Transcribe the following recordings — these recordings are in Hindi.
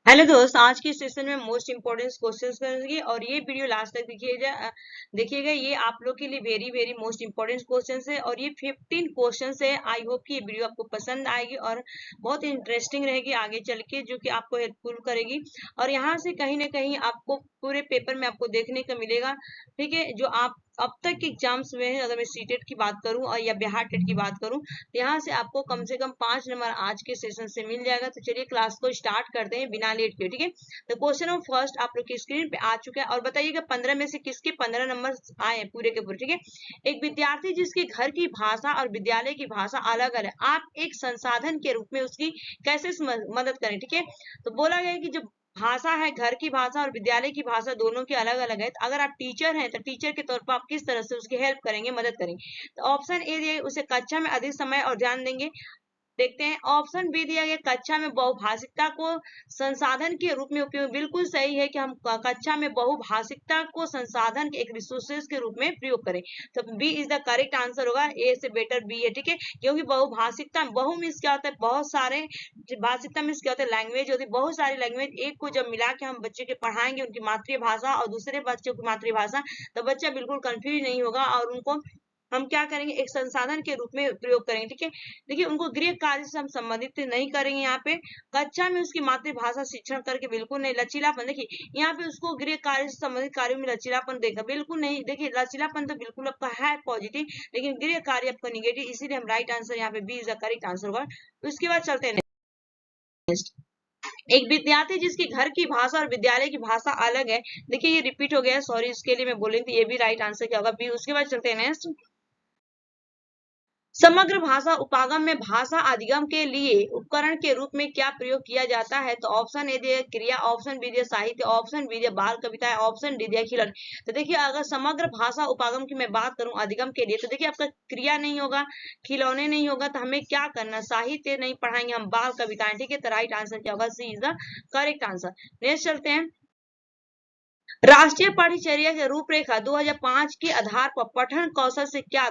हेलो दोस्त, आज के सेशन में मोस्ट इंपोर्टेंट क्वेश्चंस करेंगे और ये वीडियो लास्ट तक देखिएगा। ये आप लोग के लिए very very most important questions है और ये 15 क्वेश्चंस है। आई होप कि ये वीडियो आपको पसंद आएगी और बहुत इंटरेस्टिंग रहेगी आगे चल के, जो कि आपको हेल्पफुल करेगी। और यहाँ से कहीं ना कहीं आपको पूरे पेपर में आपको देखने को मिलेगा, ठीक है। जो आप अब तक के एग्जाम्स में है, अगर मैं सीटेट की बात करूं और या बिहार टेट की बात करूं, तो यहाँ से आपको कम से कम 5 नंबर आज के सेशन से मिल जाएगा। तो चलिए क्लास को स्टार्ट करते हैं बिना लेट के, ठीक है। तो क्वेश्चन ऑफ फर्स्ट आप लोग की स्क्रीन पे आ चुका है और बताइएगा 15 में से किसके 15 नंबर आए हैं पूरे के पूरे, ठीक है। एक विद्यार्थी जिसके घर की भाषा और विद्यालय की भाषा अलग अलग, आप एक संसाधन के रूप में उसकी कैसे मदद करें, ठीक है। तो बोला गया है कि जो भाषा है, घर की भाषा और विद्यालय की भाषा दोनों की अलग अलग है। तो अगर आप टीचर हैं तो टीचर के तौर पर आप किस तरह से उसकी हेल्प करेंगे, मदद करेंगे। तो ऑप्शन ए दिए, उसे कक्षा में अधिक समय और ध्यान देंगे। देखते हैं ऑप्शन बी दिया गया, कक्षा में बहुभाषिकता को संसाधन के रूप में उपयोग। बिल्कुल सही है कि हम कक्षा में बहुभाषिकता को संसाधन के एक रिसोर्सेज के रूप में प्रयोग करें। तो B is the correct answer होगा, ए से बेटर बी है, ठीक है। क्योंकि बहुभाषिकता, बहु मीन्स क्या होता है, बहुत सारे, भाषिकता मीन्स क्या होता है, लैंग्वेज होती है, बहुत सारी लैंग्वेज एक को जब मिला के हम बच्चे के पढ़ाएंगे उनकी मातृभाषा और दूसरे बच्चों की मातृभाषा, तो बच्चा बिल्कुल कंफ्यूज नहीं होगा और उनको हम क्या करेंगे, एक संसाधन के रूप में प्रयोग करेंगे, ठीक है। देखिए उनको गृह कार्य से हम संबंधित नहीं करेंगे। यहाँ पे कक्षा में उसकी मातृभाषा शिक्षण करके बिल्कुल नहीं। लचीलापन, देखिए यहाँ पे उसको गृह कार्य से संबंधित कार्यों में लचीलापन देगा, बिल्कुल नहीं। देखिए लचीलापन तो बिल्कुल आपका है पॉजिटिव, लेकिन गृह कार्य आपका निगेटिव, इसीलिए हम राइट आंसर यहाँ पे B is the correct answer होगा। उसके बाद चलते हैं नेक्स्ट। एक विद्यार्थी जिसकी घर की भाषा और विद्यालय की भाषा अलग है, देखिए ये रिपीट हो गया, सॉरी इसके लिए मैं बोली थी, ये भी राइट आंसर क्या होगा, बी। उसके बाद चलते हैं नेक्स्ट। समग्र भाषा उपागम में भाषा अधिगम के लिए उपकरण के रूप में क्या प्रयोग किया जाता है। तो ऑप्शन ए दिया क्रिया, ऑप्शन बी दिया साहित्य, ऑप्शन बी दिया बाल कविताएं, ऑप्शन डी दिया खिलौने। तो देखिए अगर समग्र भाषा उपागम की मैं बात करूं अधिगम के लिए, तो देखिए आपका क्रिया नहीं होगा, खिलौने नहीं होगा, तो हमें क्या करना, साहित्य नहीं पढ़ाएंगे हम, बाल कविताएं, ठीक है। तो राइट आंसर क्या होगा, C is the correct answer. Next चलते हैं। राष्ट्रीय पाठ्यचर्या की रूपरेखा 2005 के आधार पर पठन कौशल से क्या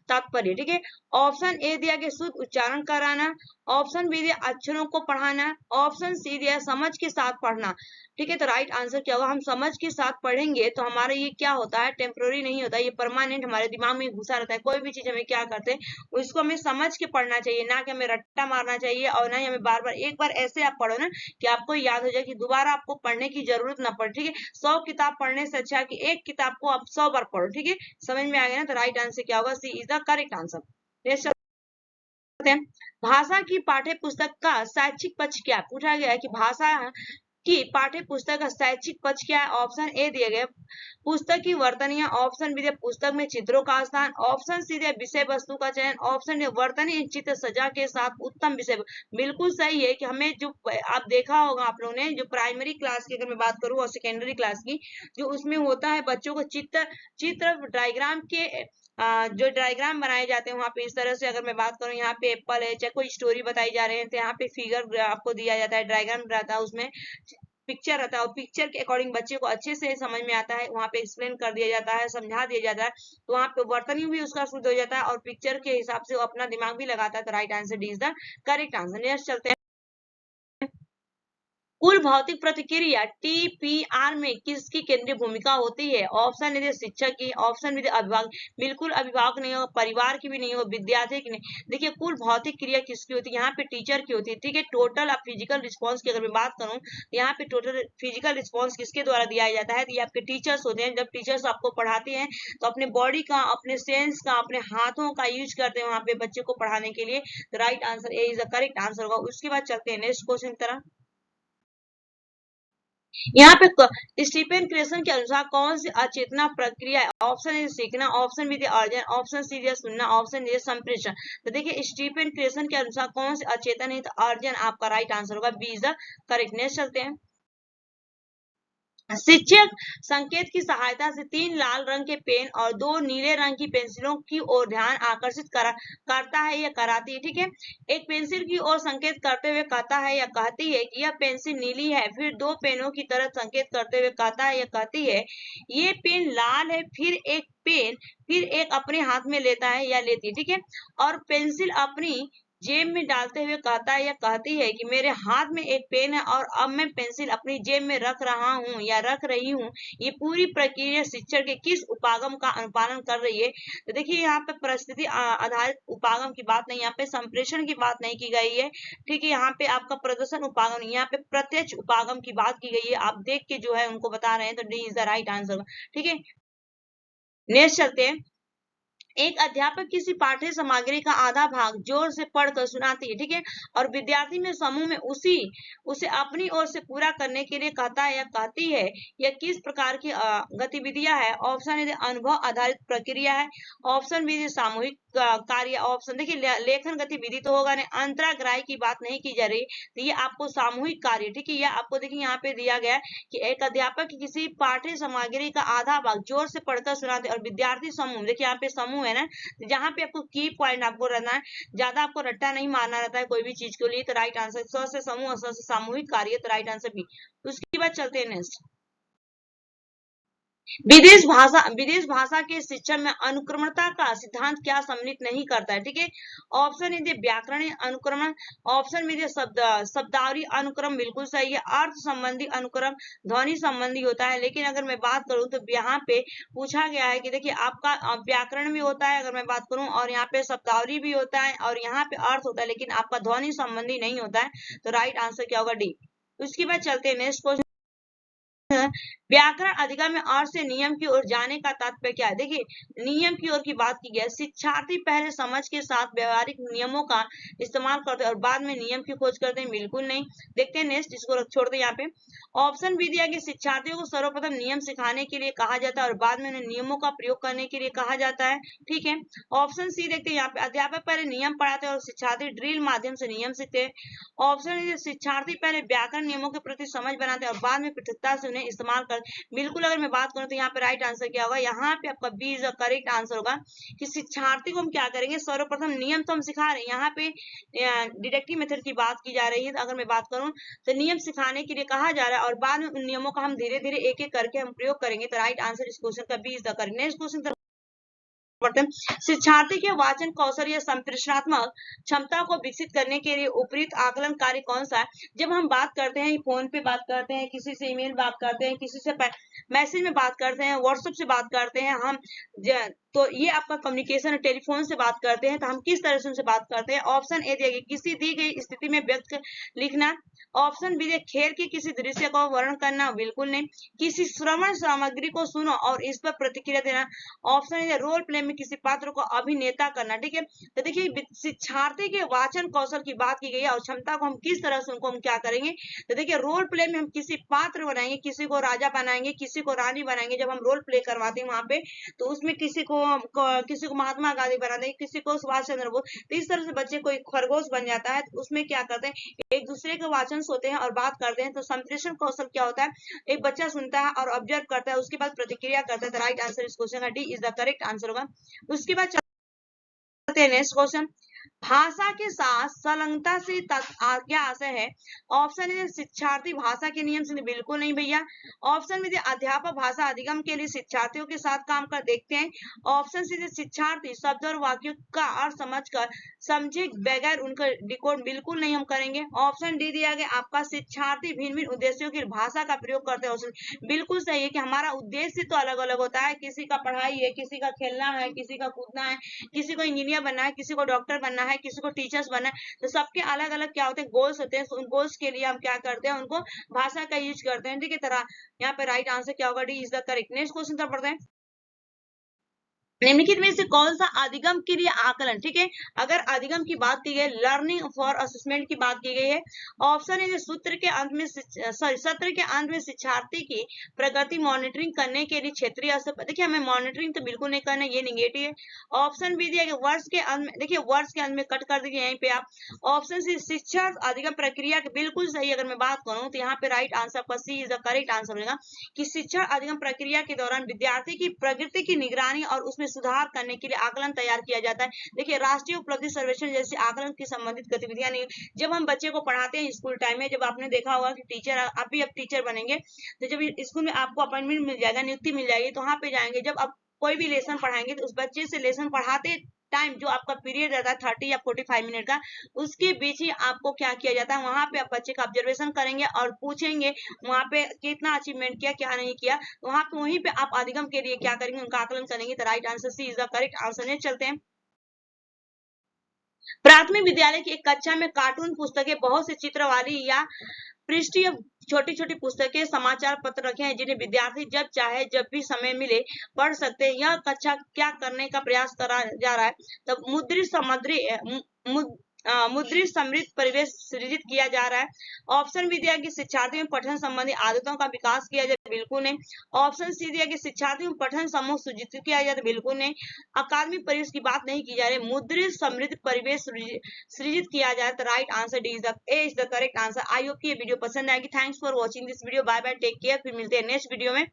तात्पर्य, ठीक है। ऑप्शन ए दिया कि शुद्ध उच्चारण कराना, ऑप्शन बी दिया अक्षरों को पढ़ाना, ऑप्शन सी दिया समझ के साथ पढ़ना, ठीक है। तो राइट आंसर क्या होगा, हम समझ के साथ पढ़ेंगे तो हमारा ये क्या होता है, टेम्पोररी नहीं होता, ये परमानेंट हमारे दिमाग में घुसा रहता है। कोई भी चीज हमें क्या करते हैं, उसको हमें समझ के पढ़ना चाहिए, ना कि हमें रट्टा मारना चाहिए और ना ही हमें बार बार, एक बार ऐसे आप पढ़ो ना कि आपको याद हो जाए कि दोबारा आपको पढ़ने की जरूरत ना पड़े, ठीक है। 100 किताब पढ़ने से अच्छा कि एक किताब को आप 100 बार पढ़ो, ठीक है। समझ में आ गया ना। तो राइट आंसर क्या होगा, C is the correct answer. Next हैं, भाषा की पाठ्य पुस्तक का शैक्षिक पक्ष क्या पूछा गया है कि भाषा की पाठ्य पुस्तक का शैक्षिक पक्ष क्या है। ऑप्शन ए दिए गए पुस्तक की वर्तनियां, ऑप्शन बी दिया पुस्तक में चित्रों का स्थान, ऑप्शन सी दिया विषय वस्तु का चयन, ऑप्शन डी वर्तनी चित्र सजा के साथ उत्तम विषय। बिल्कुल सही है कि हमें जो आप देखा होगा आप लोगों ने, जो प्राइमरी क्लास की अगर मैं बात करूं और सेकेंडरी क्लास की, जो उसमें होता है बच्चों को चित्र चित्र डायग्राम के जो डायग्राम बनाए जाते हैं वहां पे इस तरह से, अगर मैं बात करूं यहाँ पे एप्पल है, चाहे कोई स्टोरी बताई जा रहे हैं, तो यहाँ पे फिगर आपको दिया जाता है, डायग्राम रहता है, उसमें पिक्चर रहता है और पिक्चर के अकॉर्डिंग बच्चे को अच्छे से समझ में आता है, वहां पे एक्सप्लेन कर दिया जाता है, समझा दिया जाता है। तो वहां पे वर्तनी भी उसका शुद्ध हो जाता है और पिक्चर के हिसाब से वो अपना दिमाग भी लगाता है। तो right answer D is the correct answer. Next चलते हैं। कुल भौतिक प्रतिक्रिया टीपीआर में किसकी केंद्रीय भूमिका होती है। ऑप्शन है शिक्षक की, ऑप्शन भी अभिभावक, बिल्कुल अभिभावक नहीं हो, परिवार की भी नहीं हो, विद्यार्थी की नहीं। देखिए कुल भौतिक क्रिया किसकी होती है, यहाँ पे टीचर की होती है, ठीक है। टोटल अब फिजिकल रिस्पॉन्स की अगर मैं बात करूँ, यहाँ पे टोटल फिजिकल रिस्पॉन्स किसके द्वारा दिया जाता है, तो ये आपके टीचर्स होते हैं। जब टीचर्स आपको पढ़ाते हैं तो अपने बॉडी का, अपने सेंस का, अपने हाथों का यूज करते हैं वहां पे बच्चे को पढ़ाने के लिए। तो right answer A is the correct answer होगा। उसके बाद चलते हैं नेक्स्ट क्वेश्चन की तरह। यहाँ पे स्टीफन क्रेसन के अनुसार कौन सी अचेतना प्रक्रिया है। ऑप्शन ए सीखना, ऑप्शन बी अर्जन, ऑप्शन सी सुनना, ऑप्शन डी संप्रेषण। तो देखिए स्टीफन क्रेसन के अनुसार कौन सी अचेतन है, तो अर्जन आपका राइट आंसर होगा, B is the correct. Next चलते हैं। शिक्षक संकेत की सहायता से 3 लाल रंग के पेन और 2 नीले रंग की पेंसिलों की ओर ध्यान आकर्षित करता है या कराती है, ठीक है। एक पेंसिल की ओर संकेत करते हुए कहता है या कहती है कि यह पेंसिल नीली है, फिर 2 पेनों की तरफ संकेत करते हुए कहता है या कहती है ये पेन लाल है, फिर एक अपने हाथ में लेता है या लेती है, ठीक है। और पेंसिल अपनी जेब में डालते हुए कहता है या कहती है कि मेरे हाथ में एक पेन है और अब मैं पेंसिल अपनी जेब में रख रहा हूँ या रख रही हूँ, ये पूरी प्रक्रिया शिक्षण के किस उपागम का अनुपालन कर रही है? तो देखिए यहाँ पे परिस्थिति आधारित उपागम की बात नहीं, यहाँ पे संप्रेषण की बात नहीं की गई है। ठीक है, यहाँ पे आपका प्रदर्शन उपागम, यहाँ पे प्रत्यक्ष उपागम की बात की गई है। आप देख के जो है उनको बता रहे हैं, तो D is the right answer. ठीक है, नेक्स्ट चलते हैं। एक अध्यापक किसी पाठ्य सामग्री का आधा भाग जोर से पढ़कर सुनाती है, ठीक है, और विद्यार्थी में समूह में उसे अपनी ओर से पूरा करने के लिए कहता है या कहती है। यह किस प्रकार की गतिविधियां है? ऑप्शन ए अनुभव आधारित प्रक्रिया है, ऑप्शन बी सामूहिक कार्य, ऑप्शन देखिए लेखन गतिविधि तो होगा नहीं, अंतराग्राही की बात नहीं की जा रही, तो ये आपको सामूहिक कार्य, ठीक है, यह आपको देखिए यहाँ पे दिया गया है कि एक अध्यापक किसी पाठ्य सामग्री का आधा भाग जोर से पढ़कर सुनाते और विद्यार्थी समूह, देखिए यहाँ पे समूह है ना, जहां पे आपको की पॉइंट आपको रहना है, ज्यादा आपको रट्टा नहीं मारना रहता है कोई भी चीज के लिए। तो राइट आंसर स से समूह, स से सामूहिक कार्य, तो राइट आंसर बी। उसके बाद चलते हैं नेक्स्ट। विदेश भाषा के शिक्षण में अनुक्रमणता का सिद्धांत क्या सम्मिलित नहीं करता है? ठीक है, ऑप्शन ए व्याकरणीय अनुक्रमण, ऑप्शन बी शब्दावली अनुक्रम, बिल्कुल सही है, अर्थ संबंधी अनुक्रम ध्वनि संबंधी होता है। लेकिन अगर मैं बात करूं तो यहाँ पे पूछा गया है कि देखिए आपका व्याकरण भी होता है अगर मैं बात करूं, और यहाँ पे शब्दावली भी होता है, और यहाँ पे अर्थ होता है, लेकिन आपका ध्वनि संबंधी नहीं होता है। तो राइट आंसर क्या होगा? डी। उसके बाद चलते हैं नेक्स्ट क्वेश्चन। व्याकरण अधिगम में अर्थ से नियम की ओर जाने का तात्पर्य क्या है? देखिए नियम की ओर की बात की गई, शिक्षार्थी पहले समझ के साथ व्यवहारिक नियमों का इस्तेमाल करते हैं और बाद में नियम की खोज करते हैं, बिल्कुल नहीं। देखते हैं नेक्स्ट, इसको छोड़ दे यहाँ पे। ऑप्शन बी दिया कि शिक्षार्थियों को सर्वप्रथम नियम सिखाने के लिए कहा जाता है और बाद में उन्हें नियमों का प्रयोग करने के लिए कहा जाता है, ठीक है। ऑप्शन सी देखते हैं यहाँ पे, अध्यापक पहले नियम पढ़ाते हैं और शिक्षार्थी ड्रिल माध्यम से नियम सीखते हैं। ऑप्शन शिक्षार्थी पहले व्याकरण नियमों के प्रति समझ बनाते हैं और बाद में पृथकता से उन्हें इस्तेमाल कर, बिल्कुल अगर मैं बात करूं तो यहाँ पे राइट आंसर क्या होगा? यहाँ पे आपका बी इज करेक्ट आंसर होगा कि शिक्षार्थी को हम क्या करेंगे, सर्वप्रथम नियम तो हम सिखा रहे हैं, यहाँ पे डिडक्टिव मेथड की बात की जा रही है। तो अगर मैं बात करूं तो नियम सिखाने के लिए कहा जा रहा है और बाद में उन नियमों का हम धीरे धीरे एक एक करके हम प्रयोग करेंगे। तो राइट आंसर इस क्वेश्चन का B is the correct. Next question, शिक्षार्थी के वाचन कौशल या संप्रेषणात्मक क्षमता को विकसित करने के लिए उपयुक्त आकलन कार्य कौन सा है? जब हम बात करते हैं फोन पे बात करते हैं, किसी से ईमेल बात करते हैं, किसी से मैसेज में बात करते हैं, व्हाट्सएप से बात करते हैं हम, तो ये आपका कम्युनिकेशन, टेलीफोन से बात करते हैं, तो हम किस तरह से उनसे बात करते हैं? ऑप्शन ए दिया किसी दी गई स्थिति में व्यक्त लिखना, ऑप्शन बी खेल के किसी दृश्य का वर्णन करना, बिल्कुल नहीं, किसी श्रवण सामग्री को सुनो और इस पर प्रतिक्रिया देना, ऑप्शन ए रोल प्ले में किसी पात्र को अभिनेता करना, ठीक है। तो देखिए शिक्षार्थी के वाचन कौशल की बात की गई है और क्षमता को हम किस तरह से उनको हम क्या करेंगे, तो देखिए रोल प्ले में हम किसी पात्र बनाएंगे, किसी को राजा बनाएंगे, किसी को रानी बनाएंगे। जब हम रोल प्ले करवाते हैं वहां पे, तो उसमें किसी को महात्मा गांधी बना देंगे, किसी को सुभाष चंद्र बोस, तो इस तरह से बच्चे कोई खरगोश बन जाता है। तो उसमें क्या करते हैं, एक दूसरे के वाचन होते हैं और बात करते हैं। तो संप्रेषण कौशल क्या होता है, एक बच्चा सुनता है और ऑब्जर्व करता है, उसके बाद प्रतिक्रिया करता है। तो राइट आंसर इस क्वेश्चन का D is the correct answer होगा। उसके बाद चलते हैं नेक्स्ट क्वेश्चन। भाषा के साथ संलग्नता से क्या आशय है? ऑप्शन ए शिक्षार्थी भाषा के नियम से, बिल्कुल नहीं भैया। ऑप्शन बी अध्यापक भाषा अधिगम के लिए शिक्षार्थियों के साथ काम कर देखते हैं। ऑप्शन सी शिक्षार्थी शब्द और वाक्यों का अर्थ समझकर समझे बगैर उनका डिकोड, बिल्कुल नहीं हम करेंगे। ऑप्शन डी दिया गया आपका शिक्षार्थी भिन्न भिन्न उद्देश्यों की भाषा का प्रयोग करते हैं, बिल्कुल सही है कि हमारा उद्देश्य तो अलग अलग होता है, किसी का पढ़ाई है, किसी का खेलना है, किसी का कूदना है, किसी को इंजीनियर बनना है, किसी को डॉक्टर बनना है, किसी को टीचर्स बनना है। तो सबके अलग अलग क्या होते हैं, गोल्स होते हैं। उन गोल्स के लिए हम क्या करते हैं, उनको भाषा का यूज करते हैं, ठीक है। तरह यहाँ पे राइट आंसर क्या होगा? D is the correct. Next question तरफ पढ़ते हैं। निम्नलिखित में से कौन सा अधिगम के लिए आकलन, ठीक है, अगर अधिगम की बात की गई, लर्निंग फॉर असेसमेंट की बात की गई है। ऑप्शन है सत्र के अंत में शिक्षार्थी की प्रगति मॉनिटरिंग करने के लिए क्षेत्रीय स्तर, देखिए हमें मॉनिटरिंग तो बिल्कुल नहीं करना, ये निगेटिव है। ऑप्शन बी दिया गया वर्ष के अंत में, देखिए वर्ष के अंत में कट कर दीजिए यहीं पे आप। ऑप्शन सी शिक्षा अधिगम प्रक्रिया के, बिल्कुल सही अगर मैं बात करूं तो यहाँ पे राइट आंसर आपका सी इज द करेक्ट आंसर होगा कि शिक्षा अधिगम प्रक्रिया के दौरान विद्यार्थी की प्रगति की निगरानी और उसमें सुधार करने के लिए आकलन तैयार किया जाता है। देखिए राष्ट्रीय उपलब्धि सर्वेक्षण जैसे आकलन की संबंधित गतिविधियां नहीं, जब हम बच्चे को पढ़ाते हैं स्कूल टाइम में, जब आपने देखा होगा कि टीचर, आप भी अब टीचर बनेंगे, तो जब स्कूल में आपको अपॉइंटमेंट मिल जाएगा, नियुक्ति मिल जाएगी, तो वहां पे जाएंगे, जब आप कोई भी लेसन पढ़ाएंगे तो उस बच्चे से लेसन पढ़ाते टाइम जो आपका पीरियड रहता है 30 या 45 मिनट का, उसके बीच ही आपको क्या किया जाता है, वहां पे आप बच्चे का ऑब्जर्वेशन करेंगे और पूछेंगे वहां पे कितना अचीवमेंट किया, क्या नहीं किया। वहां पे वहीं पे आप अधिगम के लिए क्या करेंगे, उनका आकलन करेंगे। तो right answer C is the correct answer है। चलते हैं प्राथमिक विद्यालय की एक कक्षा में कार्टून पुस्तकें, बहुत से चित्र वाली या पृष्ठीय छोटी छोटी पुस्तकें, समाचार पत्र रखे हैं जिन्हें विद्यार्थी जब चाहे जब भी समय मिले पढ़ सकते हैं। यह कक्षा क्या करने का प्रयास करा जा रहा है, तब मुद्रित सामग्री मुद्रित समृद्ध परिवेश सृजित किया जा रहा है। ऑप्शन भी दिया कि शिक्षार्थियों में पठन संबंधी आदतों का विकास किया जाए, बिल्कुल नहीं। ऑप्शन सी दिया कि शिक्षार्थियों में पठन समूह सृजित किया जाए, बिल्कुल नहीं। अकादमिक परिवेश की बात नहीं की जा रही, मुद्रित समृद्ध परिवेश सृजित किया जाए। तो right answer D is the correct answer. I hope की ये वीडियो पसंद आएगी। Thanks for watching this video. Bye bye, take care. फिर मिलते हैं नेक्स्ट वीडियो में।